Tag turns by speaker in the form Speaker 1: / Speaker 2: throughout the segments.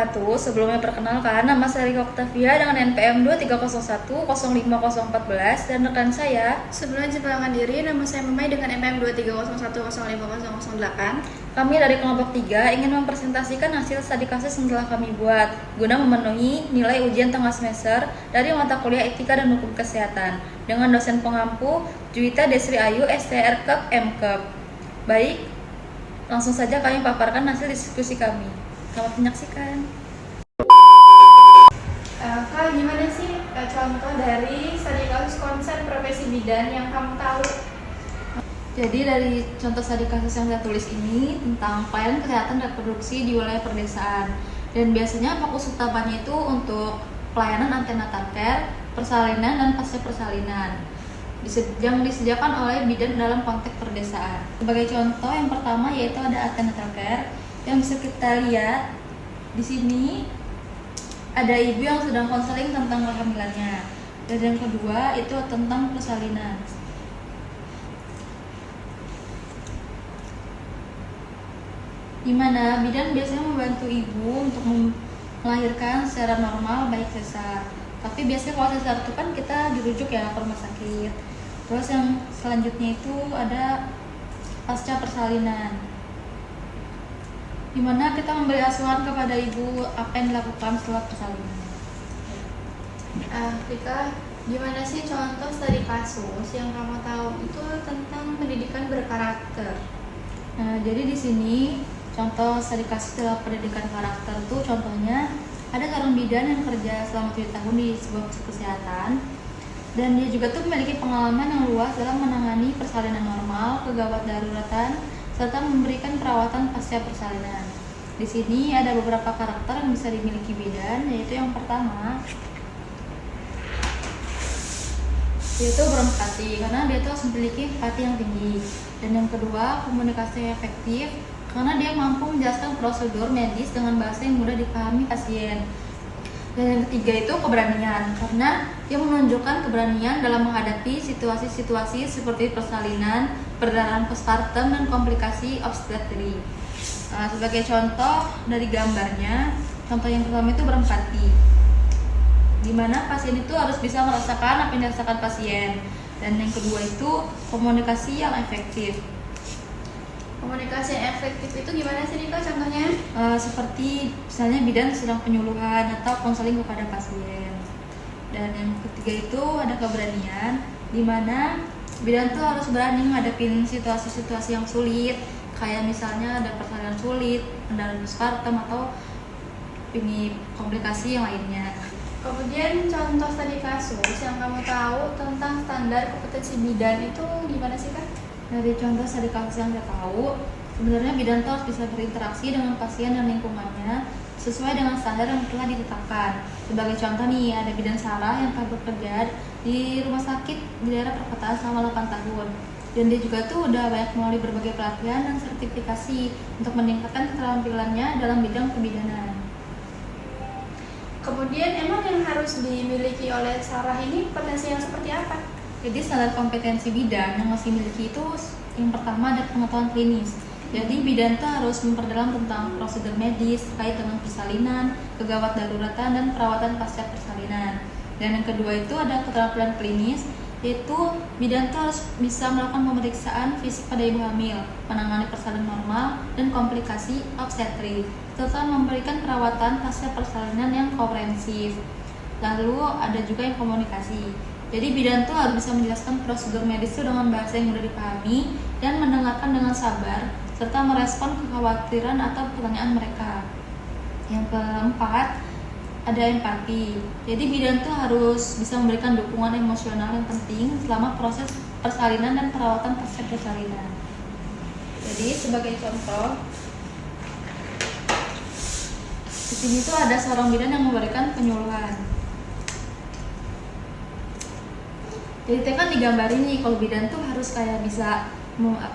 Speaker 1: wabarakatuh. Sebelumnya perkenalkan, nama saya Rika Octavia dengan NPM 230105014 dan rekan saya.
Speaker 2: Sebelumnya perkenalkan diri, nama saya Memai dengan NPM 230105008.
Speaker 1: Kami dari kelompok 3 ingin mempresentasikan hasil studi kasus yang telah kami buat guna memenuhi nilai ujian tengah semester dari mata kuliah Etika dan Hukum Kesehatan dengan dosen pengampu Juwita Desri Ayu, STR Kep MKep. Baik, langsung saja kami paparkan hasil diskusi kami. Selamat menyaksikan.
Speaker 2: Kak, gimana sih contoh dari studi kasus konsen profesi bidan yang kamu tahu?
Speaker 1: Jadi dari contoh studi kasus yang saya tulis ini tentang pelayanan kesehatan reproduksi di wilayah perdesaan. Dan biasanya fokus utamanya itu untuk pelayanan antenatal care, persalinan dan pasca persalinan yang disediakan oleh bidan dalam konteks perdesaan. Sebagai contoh yang pertama yaitu ada antenatal care yang bisa kita lihat di sini ada ibu yang sedang konseling tentang kehamilannya. Dan yang kedua itu tentang persalinan. Di mana bidan biasanya membantu ibu untuk melahirkan secara normal baik sesar. Tapi biasanya kalau sesar itu kan kita dirujuk ya ke rumah sakit. Terus yang selanjutnya itu ada pasca persalinan, di mana kita memberi asuhan kepada ibu apa yang dilakukan setelah persalinan.
Speaker 2: Rika, gimana sih contoh studi kasus yang kamu tahu itu tentang pendidikan berkarakter?
Speaker 1: Nah, jadi di sini contoh studi kasus dalam pendidikan karakter itu contohnya ada seorang bidan yang kerja selama 7 tahun di sebuah kesehatan, dan dia juga tuh memiliki pengalaman yang luas dalam menangani persalinan normal, kegawat daruratan, serta memberikan perawatan pasca persalinan. Di sini ada beberapa karakter yang bisa dimiliki bidan, yaitu yang pertama yaitu berempati, karena dia tuh harus memiliki empati yang tinggi. Dan yang kedua, komunikasi yang efektif, karena dia mampu menjelaskan prosedur medis dengan bahasa yang mudah dipahami pasien. Dan yang ketiga itu keberanian, karena dia menunjukkan keberanian dalam menghadapi situasi-situasi seperti persalinan, perdarahan postpartum, dan komplikasi obstetri. Sebagai contoh dari gambarnya, contoh yang pertama itu berempati, di mana pasien itu harus bisa merasakan apa yang dirasakan pasien. Dan yang kedua itu komunikasi yang efektif.
Speaker 2: Komunikasi yang efektif itu gimana sih Rika contohnya?
Speaker 1: Seperti misalnya bidan sedang penyuluhan atau konseling kepada pasien. Dan yang ketiga itu ada keberanian, di mana bidan tuh harus berani menghadapi situasi-situasi yang sulit, kayak misalnya ada persalinan sulit, pendarahan postpartum, atau ini komplikasi yang lainnya.
Speaker 2: Kemudian contoh studi kasus yang kamu tahu tentang standar kompetensi bidan itu gimana sih Kak?
Speaker 1: Dari contoh studi kasus yang saya tahu, sebenarnya bidan tuh harus bisa berinteraksi dengan pasien dan lingkungannya sesuai dengan standar yang telah ditetapkan. Sebagai contoh nih, ada bidan Sarah yang telah bekerja di rumah sakit di daerah perkotaan selama 8 tahun. Dan dia juga tuh udah banyak melalui berbagai pelatihan dan sertifikasi untuk meningkatkan keterampilannya dalam bidang kebidanan.
Speaker 2: Kemudian emang yang harus dimiliki oleh Sarah ini potensi yang seperti apa?
Speaker 1: Jadi standar kompetensi bidan yang harus dimiliki itu yang pertama ada pengetahuan klinis. Jadi bidan itu harus memperdalam tentang prosedur medis terkait dengan persalinan, kegawat daruratan, dan perawatan pasca persalinan. Dan yang kedua itu ada keterampilan klinis, yaitu bidan itu harus bisa melakukan pemeriksaan fisik pada ibu hamil, menangani persalinan normal dan komplikasi obstetri, serta memberikan perawatan pasca persalinan yang komprehensif. Lalu ada juga yang komunikasi. Jadi bidan tuh harus bisa menjelaskan prosedur medis itu dengan bahasa yang mudah dipahami dan mendengarkan dengan sabar serta merespon kekhawatiran atau pertanyaan mereka. Yang keempat ada empati. Jadi bidan tuh harus bisa memberikan dukungan emosional yang penting selama proses persalinan dan perawatan pasca persalinan. Jadi sebagai contoh, di sini tuh ada seorang bidan yang memberikan penyuluhan. Jadi kan digambarin nih kalau bidan tuh harus kayak bisa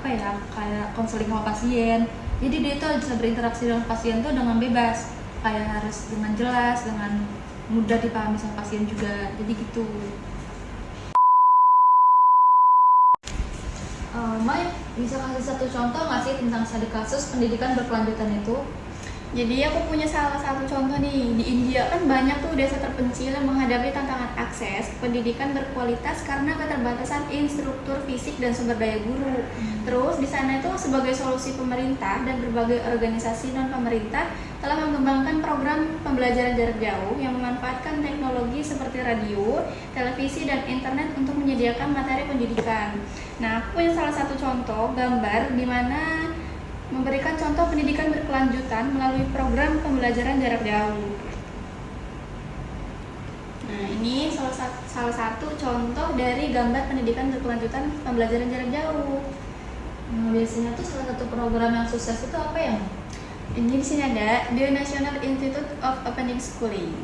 Speaker 1: kayak konseling sama pasien. Jadi dia tuh bisa berinteraksi dengan pasien tuh dengan bebas, kayak harus dengan jelas, dengan mudah dipahami sama pasien juga. Jadi gitu. Mai bisa kasih satu contoh nggak sih tentang studi kasus pendidikan berkelanjutan itu?
Speaker 2: Jadi aku punya salah satu contoh nih, di India kan banyak tuh desa terpencil yang menghadapi tantangan akses pendidikan berkualitas karena keterbatasan instruktur fisik dan sumber daya guru. Terus di sana itu sebagai solusi pemerintah dan berbagai organisasi non pemerintah telah mengembangkan program pembelajaran jarak jauh yang memanfaatkan teknologi seperti radio, televisi, dan internet untuk menyediakan materi pendidikan. Nah, aku punya salah satu contoh gambar di mana memberikan contoh pendidikan berkelanjutan melalui program pembelajaran jarak jauh. Nah, ini salah satu contoh dari gambar pendidikan berkelanjutan pembelajaran jarak jauh.
Speaker 1: Nah, biasanya tuh salah satu program yang sukses itu apa ya?
Speaker 2: Ini di sini ada The National Institute of Opening Schooling.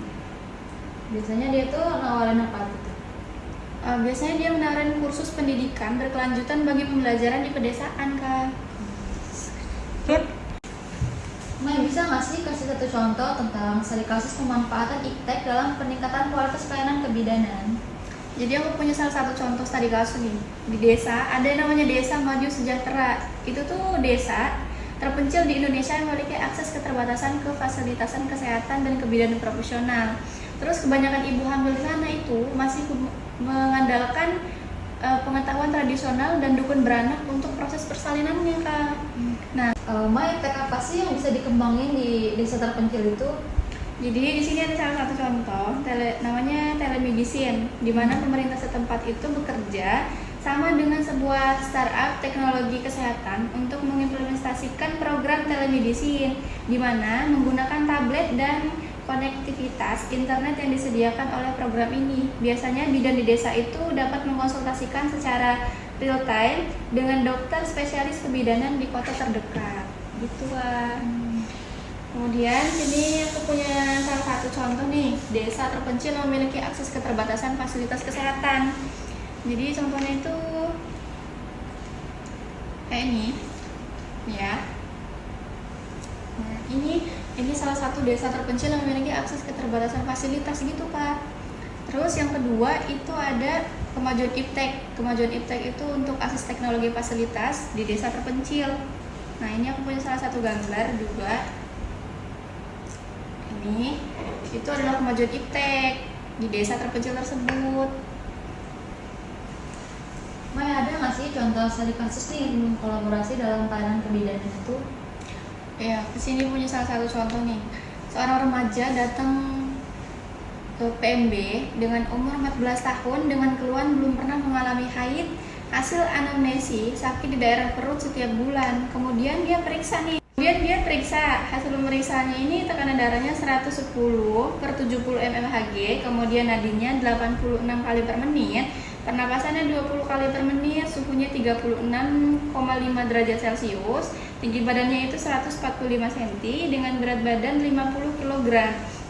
Speaker 1: Biasanya dia tuh nawarin apa gitu?
Speaker 2: Biasanya dia menawarkan kursus pendidikan berkelanjutan bagi pembelajaran di pedesaan, Kak.
Speaker 1: Mai, bisa nggak sih kasih satu contoh tentang studi kasus pemanfaatan iptek dalam peningkatan kualitas pelayanan kebidanan?
Speaker 2: Jadi aku punya salah satu contoh studi kasus nih. Di desa ada yang namanya Desa Maju Sejahtera. Itu tuh desa terpencil di Indonesia yang memiliki akses keterbatasan ke fasilitasan kesehatan dan kebidanan profesional. Terus kebanyakan ibu hamil di sana itu masih mengandalkan pengetahuan tradisional dan dukun beranak untuk proses persalinannya, Kak. Nah,
Speaker 1: Mai, iptek apa sih yang bisa dikembangin di desa terpencil itu?
Speaker 2: jadi di sini ada salah satu contoh, namanya telemedicine, di mana pemerintah setempat itu bekerja sama dengan sebuah startup teknologi kesehatan untuk mengimplementasikan program telemedicine, di mana menggunakan tablet dan konektivitas internet yang disediakan oleh program ini. Biasanya bidan di desa itu dapat mengkonsultasikan secara real time dengan dokter spesialis kebidanan di kota terdekat. Gitu, Wak. Kemudian sini aku punya salah satu contoh nih, desa terpencil yang memiliki akses keterbatasan fasilitas kesehatan. Jadi contohnya itu kayak ini, ya. Nah, ini salah satu desa terpencil yang memiliki akses keterbatasan fasilitas gitu, Kak. Terus yang kedua itu ada kemajuan iptek. Kemajuan iptek itu untuk akses teknologi fasilitas di desa terpencil. Nah, ini aku punya salah satu gambar juga. Ini itu adalah kemajuan iptek di desa terpencil tersebut.
Speaker 1: Mai, ada nggak sih contoh studi kasus nih kolaborasi dalam pelayanan kebidanan itu?
Speaker 2: Ya, kesini punya salah satu contoh nih. Seorang remaja datang ke PMB dengan umur 14 tahun dengan keluhan belum pernah mengalami haid, hasil anamnesi sakit di daerah perut setiap bulan. Kemudian dia periksa, hasil pemeriksaannya ini tekanan darahnya 110/70 mmHg, kemudian nadinya 86 kali per menit, pernapasannya 20 kali per menit, suhunya 36,5 derajat Celcius, tinggi badannya itu 145 cm dengan berat badan 50 kg.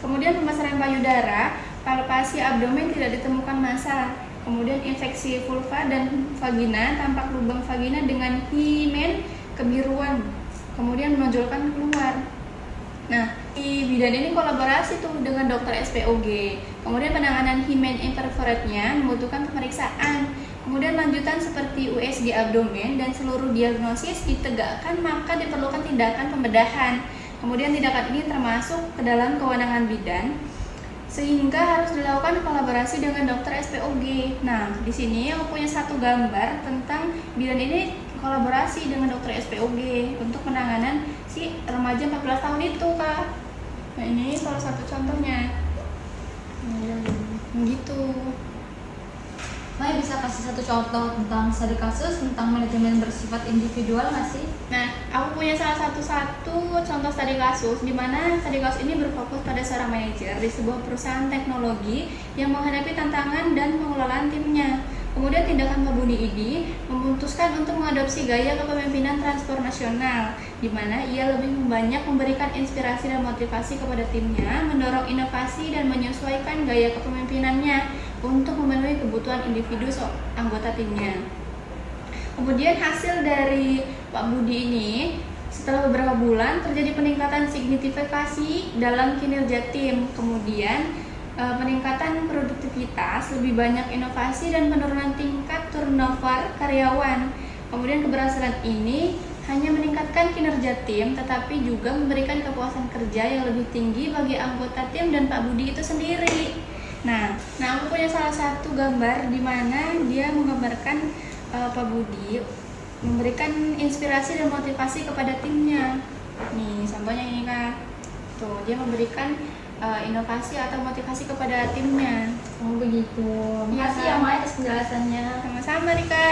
Speaker 2: Kemudian pemasaran payudara, palpasi abdomen tidak ditemukan massa. Kemudian infeksi vulva dan vagina, tampak lubang vagina dengan himen kebiruan, kemudian menonjolkan keluar. Nah, di bidan ini kolaborasi tuh dengan dokter SPOG. Kemudian penanganan himen imperforatnya membutuhkan pemeriksaan. Kemudian lanjutan seperti USG abdomen dan seluruh diagnosis ditegakkan, maka diperlukan tindakan pembedahan. Kemudian tindakan ini termasuk ke dalam kewenangan bidan, sehingga harus dilakukan kolaborasi dengan dokter SPOG. Nah, di sini aku punya satu gambar tentang bidan ini kolaborasi dengan dokter SPOG untuk penanganan si remaja 14 tahun itu, Kak. Nah, ini salah satu contohnya. Gitu.
Speaker 1: Mai, bisa kasih satu contoh tentang studi kasus tentang manajemen bersifat individual nggak sih?
Speaker 2: Nah, aku punya salah satu contoh studi kasus di mana studi kasus ini berfokus pada seorang manajer di sebuah perusahaan teknologi yang menghadapi tantangan dan pengelolaan timnya. Kemudian tindakan Pak Budi ini memutuskan untuk mengadopsi gaya kepemimpinan transformasional, di mana ia lebih banyak memberikan inspirasi dan motivasi kepada timnya, mendorong inovasi dan menyesuaikan gaya kepemimpinannya untuk memenuhi kebutuhan individu anggota timnya. Kemudian hasil dari Pak Budi ini, setelah beberapa bulan terjadi peningkatan signifikasi dalam kinerja tim, kemudian peningkatan produktivitas, lebih banyak inovasi dan penurunan tingkat turnover karyawan. Kemudian keberhasilan ini hanya meningkatkan kinerja tim, tetapi juga memberikan kepuasan kerja yang lebih tinggi bagi anggota tim dan Pak Budi itu sendiri. Nah aku punya salah satu gambar di mana dia menggambarkan Pak Budi memberikan inspirasi dan motivasi kepada timnya. Nih contohnya ini Kak, tuh dia memberikan inovasi atau motivasi kepada timnya.
Speaker 1: Oh begitu.
Speaker 2: Iya,
Speaker 1: Makasih
Speaker 2: Kak.
Speaker 1: ya Mai atas penjelasannya.
Speaker 2: Sama-sama Rika.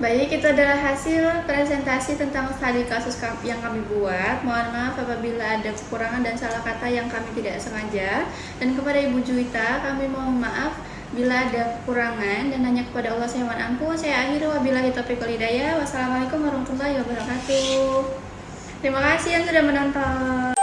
Speaker 2: Baik, itu adalah hasil presentasi tentang studi kasus yang kami buat. Mohon maaf apabila ada kekurangan dan salah kata yang kami tidak sengaja. Dan kepada Ibu Juwita, kami mohon maaf bila ada kekurangan dan hanya kepada Allah saya mohon ampun. Saya akhiri wabillahi taufiq wal hidayah. Wassalamualaikum warahmatullahi wabarakatuh. Terima kasih yang sudah menonton.